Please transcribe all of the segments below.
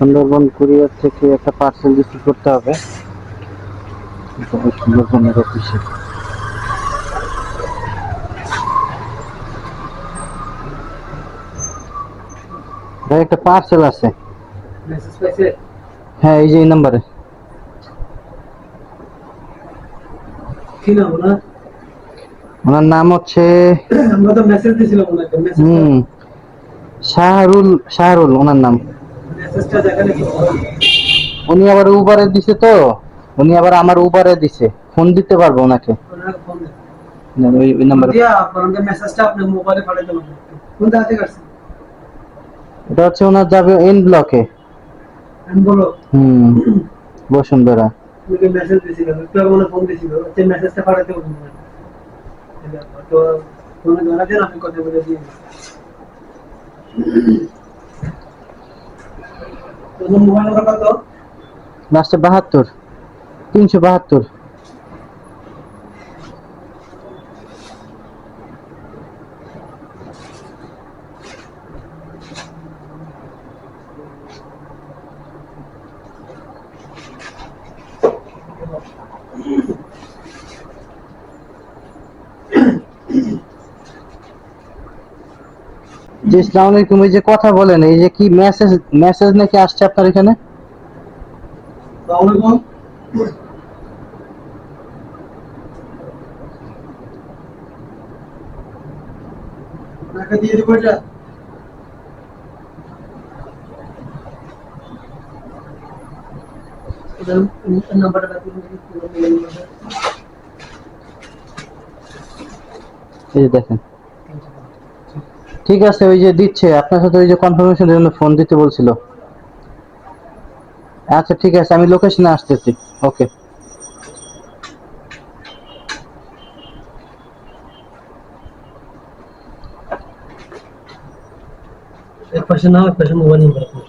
Sundarban courier থেকে একটা parcel receive করতে হবে সুন্দরবনের অফিসে। ভাই একটা পার্সেল আছে। মেসেজ পাইছে? হ্যাঁ এই যে এই নাম্বারে। কি নাম ওনার? ওনার নাম হচ্ছে আমরা তো মেসেজ দিছিলাম ওনাকে। শাহরুল ওনার নাম। মেসেজটা দেখা নাকি? উনি আবার উবারে দিছে তো, উনি আবার আমার উবারে দিছে, ফোন দিতে পারবো ওনাকে। ওনাকে ফোন দেন। ওই ফোন নাম্বারে। দিয়া আপনাদের মেসেজটা আপনার মোবাইলে পাঠাতে পারবেন। কোন জায়গা থেকে আসছে? এটা হচ্ছে ওনার যাবে এন ব্লকে। আমি বলো বসুন্ধরা। আপনাকে মেসেজ দিছিলাম, একটু আগে মনে ফোন দিছিল, যে মেসেজটা পাঠাতে বলবেন। তো ফোনে ধরা দেন, আমি কথা বলে দিয়ে তোমার মোবাইল নাম্বার কত? লাস্টে 72, 372। জি আসসালামু আলাইকুম। এই যে কথা বলেন, এই যে কি মেসেজ মেসেজ নাকি আসছে আপনার এখানে? তাহলে কোন ওনাকে দিয়ে দিব এটা। এটা নাম্বারটা এই যে দেখেন। ঠিক আছে, ওই যে দিচ্ছে আপনার সাথে, ওই যে কনফার্মেশনের জন্য ফোন দিতে বলছিল। আচ্ছা ঠিক আছে, আমি লোকেশনে আসতেছি। ওকে। এক পাশে না, এক পাশে মোবাইল নাম্বার আপনার।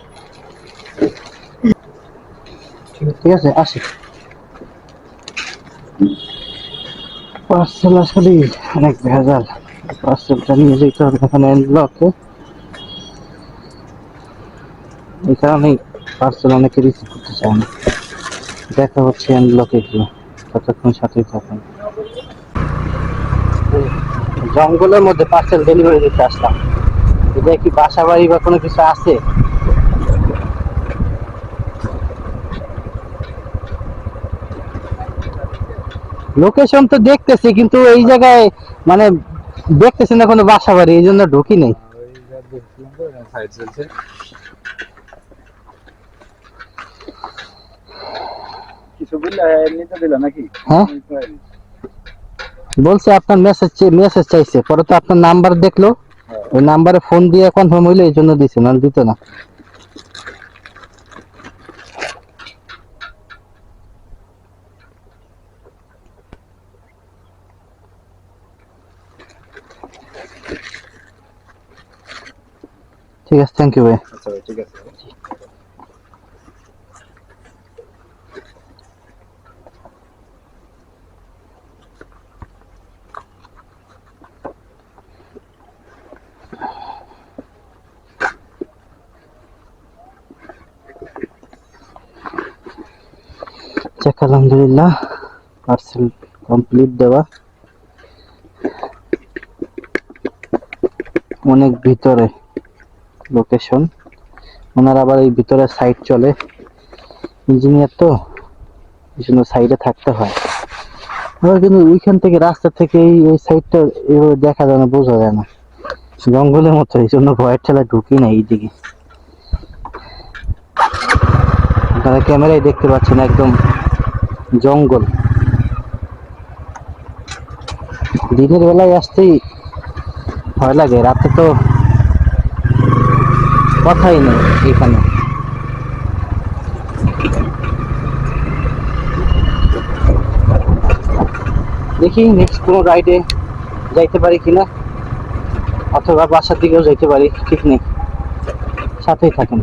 ঠিক আছে আসি। পার্সেল আসলে অনেক ভেজাল। পার্সেলটা নিয়ে যেতে হবে এখানে এন ব্লকে। এই কারণেই পার্সেল অনেকে রিসিভ করতে চায় না। দেখা হচ্ছে এন ব্লকে গিয়ে। ততক্ষণ সাথেই থাকুন। জঙ্গলের মধ্যে পার্সেল ডেলিভারি দিতে আসলাম। এটা কি বাসা বাড়ি বা কোনো কিছু আছে? লোকেশন তো দেখতেছি, কিন্তু এই জায়গায় মানে দেখতেছি না কোনো বাসা বাড়ি, এই জন্য ঢুকি নেই। হ্যাঁ বলছে আপনার মেসেজ চাইছে, পরে তো আপনার নাম্বার দেখলো, ওই নাম্বারে ফোন দিয়ে কনফার্ম হইলো, এই জন্য দিছে, না দিত না। ঠিক আছে, থ্যাংক ইউ ভাই। আচ্ছা ভাই, ঠিক আছে। যাক আলহামদুলিল্লাহ, পার্সেল কমপ্লিট দেওয়া। অনেক ভিতরে লোকেশন, ওনার আবার এই ভিতরে সাইড চলে, ইঞ্জিনিয়ার তো, এই জন্য সাইডে থাকতে হয়। আবার কিন্তু ওইখান থেকে, রাস্তা থেকে এই সাইডটা এভাবে দেখা যায় না, বোঝা যায় না, জঙ্গলের মতো, এই জন্য ভয়ের ঠেলায় ঢুকি না এইদিকে। আপনারা ক্যামেরায় দেখতে পাচ্ছেন একদম জঙ্গল। দিনের বেলায় আসতেই ভয় লাগে, রাতে তো কথাই নেই এখানে। দেখি নেক্সট কোনো রাইডে যাইতে পারি কিনা, অথবা বাসার দিকেও যাইতে পারি, ঠিক নেই। সাথেই থাকেন।